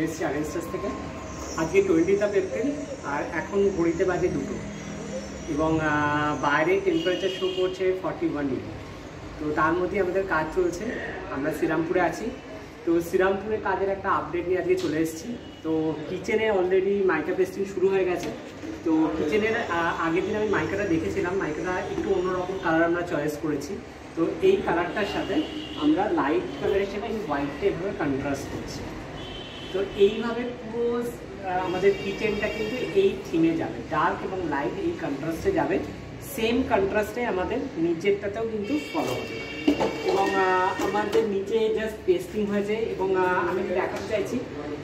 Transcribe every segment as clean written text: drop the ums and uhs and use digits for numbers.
এসেছি আরেনস্টাস থেকে। আজকে 20th এপ্রিল আর এখন ঘড়িতে বাজে 2টো এবং বাইরে টেম্পারেচার শো করছে 41 ডিগ্রি। তো তার মধ্যে আমাদের কাজ চলছে। আমরা শ্রীরামপুরে আছি। তো শ্রীরামপুরের কাজের একটা আপডেট নিয়ে আজকে চলে এসেছি। তো কিচেনে অলরেডি মাইকা পেস্টিং শুরু হয়ে গেছে। তো কিচেনের আগের দিন আমি মাইকাটা দেখেছিলাম। মাইকাটা একটু অন্যরকম কালার আমরা চয়েস করেছি। তো এই কালারটার সাথে আমরা লাইট কালারের সাথে এই হোয়াইটটা এভাবে কন্ট্রাস্ট করছি। তো এইভাবে পুরো আমাদের কিচেনটা কিন্তু এই থিমে যাবে, ডার্ক এবং লাইট এই কন্ট্রাস্টে যাবে। সেম কন্ট্রাস্টে আমাদের নিচেরটাতেও কিন্তু ফলো হবে এবং আমাদের নিচে জাস্ট পেস্টিং হয়েছে এবং আমি দেখাতে চাইছি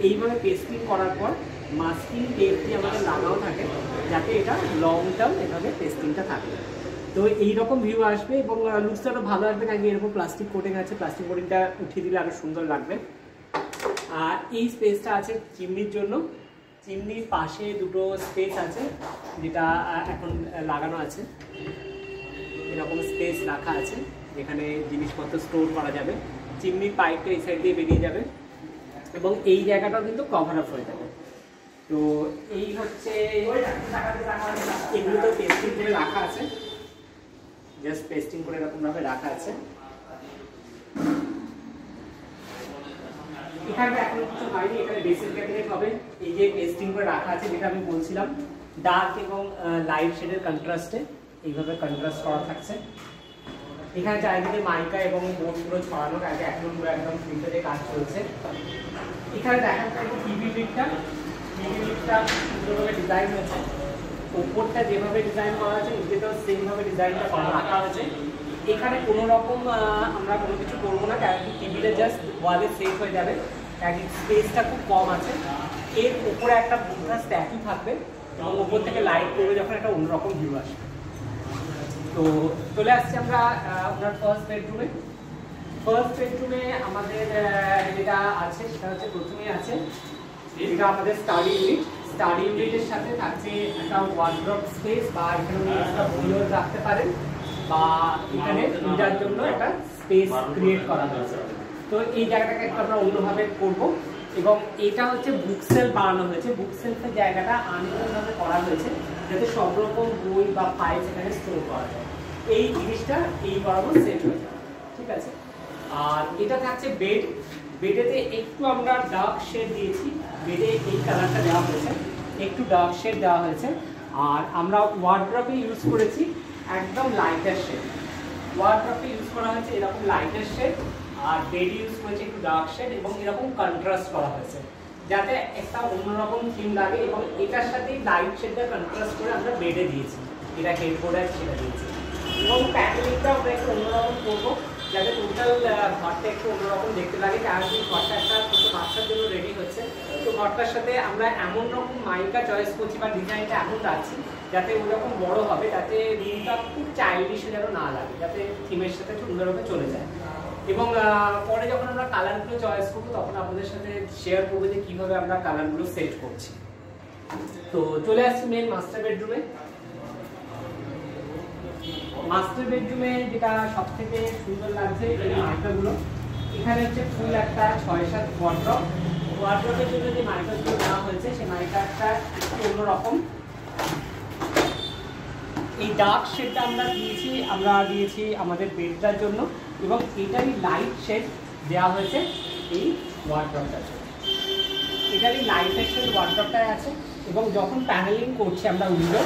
এইভাবে পেস্টিং করার পর মাস্কিং টেপ দিয়ে আমাদের লাগাও থাকে যাতে এটা লং টার্ম এভাবে পেস্টিংটা থাকে। তো এইরকম ভিউ আসবে এবং লুকসটা আরও ভালো আসবে, কারণ এরকম প্লাস্টিক কোটিং আছে। প্লাস্টিক কোটিংটা উঠিয়ে দিলে আরও সুন্দর লাগবে। আর এই স্পেসটা আছে চিমনির জন্য। চিমনির পাশে দুটো স্পেস আছে যেটা এখন লাগানো আছে। এরকম স্পেস রাখা আছে যেখানে জিনিসপত্র স্টোর করা যাবে। চিমনির পাইপটা এই সাইড দিয়ে বেরিয়ে যাবে এবং এই জায়গাটাও কিন্তু কভার আপ হয়ে যাবে। তো এই হচ্ছে এগুলো তো পেস্টিং করে রাখা আছে, জাস্ট পেস্টিং করে এরকমভাবে রাখা আছে। এখানে এখন কিছু হয়নি, এখানে বেসিক ক্যাবিনেট হবে। এই যে পেস্টিং করে রাখা আছে যেটা আমি বলছিলাম, ডার্ক এবং লাইট শেডের কন্ট্রাস্টে এইভাবে কন্ট্রাস্ট করা থাকছে। এখানে চারিদিকে মাইকা এবং বোর্ডগুলো ছড়ানো আছে, এখন পুরো একদম ফিল্টারে কাজ চলছে। এখানে দেখা যাচ্ছে টিভি লিডটা সুন্দরভাবে ডিজাইন হয়েছে। ওপরটা যেভাবে ডিজাইন করা আছে নিচেটাও সেইভাবে ডিজাইনটা করা রাখা হয়েছে। এখানে কোনো রকম আমরা কোনো কিছু করবো না, কারণ টিভিটা জাস্ট ওয়ালে সেট হয়ে যাবে। কারণ স্পেসটা খুব কম আছে। এর উপরে একটা বুদ্ধা স্ট্যাচু থাকবে এবং ওপর থেকে লাইট পড়বে যখন একটা অন্যরকম ভিউ আসবে। তো চলে আসছি আমরা আপনার ফার্স্ট বেডরুমে। ফার্স্ট বেডরুমে আমাদের যেটা আছে সেটা হচ্ছে প্রথমেই আছে এটা আমাদের স্টাডি ইউনিট। স্টাডি ইউনিটের সাথে থাকছে একটা ওয়ার্ড্রপ স্পেস, বা এখানে একটা বইও রাখতে পারেন, বা এখানে পূজার জন্য একটা স্পেস ক্রিয়েট করা হয়েছে। তো এই জায়গাটাকে একটু আমরা অন্যভাবে করব এবং এটা হচ্ছে বুক সেলফ বানানো হয়েছে। বুক সেলফের জায়গাটা আনকমনভাবে করা হয়েছে যাতে সব রকম বই বা ফাইল সেখানে স্টোর করা যায়। এই জিনিসটা এই বরাবর সেট হয়ে যাবে, ঠিক আছে। আর এটা থাকছে বেড। বেডেতে একটু আমরা ডার্ক শেড দিয়েছি। বেডে এই কালারটা দেওয়া হয়েছে, একটু ডার্ক শেড দেওয়া হয়েছে। আর আমরা ওয়ার্ড্রপে ইউজ করেছি একদম লাইটার শেড। ওয়ার্ড্রপে ইউজ করা হয়েছে এরকম লাইটার শেড, আর বেড ইউজ করেছে একটু ডার্ক শেড এবং এরকম কন্ট্রাস্ট করা হয়েছে যাতে একটা অন্যরকম থিম লাগে। এবং এটার সাথে লাইট শেডটা কন্ট্রাস্ট করে আমরা বেডে দিয়েছি, এটা হেডবোর্ড আছে সেটা দিয়েছি। এবং প্যানেলিংটা আমরা একটু অন্যরকম করবো যাতে টোটাল ঘরটা একটু অন্যরকম দেখতে লাগে। কারণ এই ঘরটা একটা ছোটো বাচ্চার জন্য রেডি হচ্ছে। তো ঘরটার সাথে আমরা এমন রকম মাইকা চয়েস করছি বা ডিজাইনটা এমন রাখছি যাতে ওইরকম বড় হবে, যাতে রুমটা খুব চাইল্ডিশ যেন না লাগে, যাতে থিমের সাথে সুন্দরভাবে চলে যায়। এবং পরে যখন আমরা কালারগুলো চয়েস করবো তখন আপনাদের সাথে শেয়ার করবো যে কীভাবে আমরা কালারগুলো সেট করছি। তো চলে আসছি মেন মাস্টার বেডরুমে। মাস্টার বেডরুমে যেটা সব থেকে সুন্দর লাগছে এই মাইকাগুলো। এখানে হচ্ছে ফুল একটা 6-7 ওয়ার্ড্রপ। ওয়ার্ড্রপের জন্য যে মাইকাগুলো দেওয়া হয়েছে সেই মাইকাটা একটু অন্যরকম। এই ডার্ক শেডটা আমরা দিয়েছি আমাদের বেডটার জন্য এবং এটারই লাইট শেড দেওয়া হয়েছে এই ওয়ার্ড্রপটার জন্য। এটারই লাইটের শেড ওয়ার্ড্রপটায় আছে এবং যখন প্যানেলিং করছি আমরা উইন্ডো,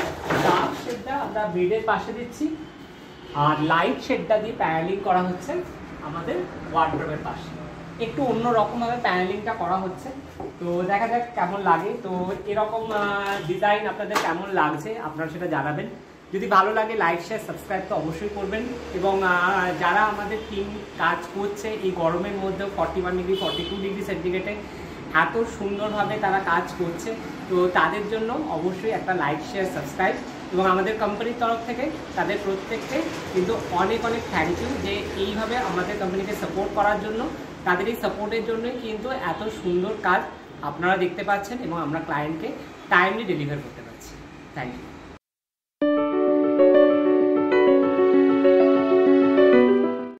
ডার্ক শেডটা আমরা বেডের পাশে দিচ্ছি আর লাইট শেডটা দিয়ে প্যানেলিং করা হচ্ছে আমাদের ওয়ার্ড্রপের পাশে। একটু অন্য রকমভাবে প্যানেলিংটা করা হচ্ছে। তো দেখা যাক কেমন লাগে। তো এরকম ডিজাইন আপনাদের কেমন লাগছে আপনারা সেটা জানাবেন। যদি ভালো লাগে লাইক শেয়ার সাবস্ক্রাইব তো অবশ্যই করবেন। এবং যারা আমাদের টিম কাজ করছে এই গরমের মধ্যেও 41 ডিগ্রি 42 ডিগ্রি সেন্টিগ্রেডে এত সুন্দরভাবে তারা কাজ করছে, তো তাদের জন্য অবশ্যই একটা লাইক শেয়ার সাবস্ক্রাইব। এবং আমাদের কোম্পানির তরফ থেকে তাদের প্রত্যেককে কিন্তু অনেক অনেক থ্যাংক ইউ যে এইভাবে আমাদের কোম্পানিকে সাপোর্ট করার জন্য। তাদের এই সাপোর্টের জন্যই কিন্তু এত সুন্দর কাজ আপনারা দেখতে পাচ্ছেন এবং আমরা ক্লায়েন্টকে টাইমলি ডেলিভার করতে পারছি। Thank you.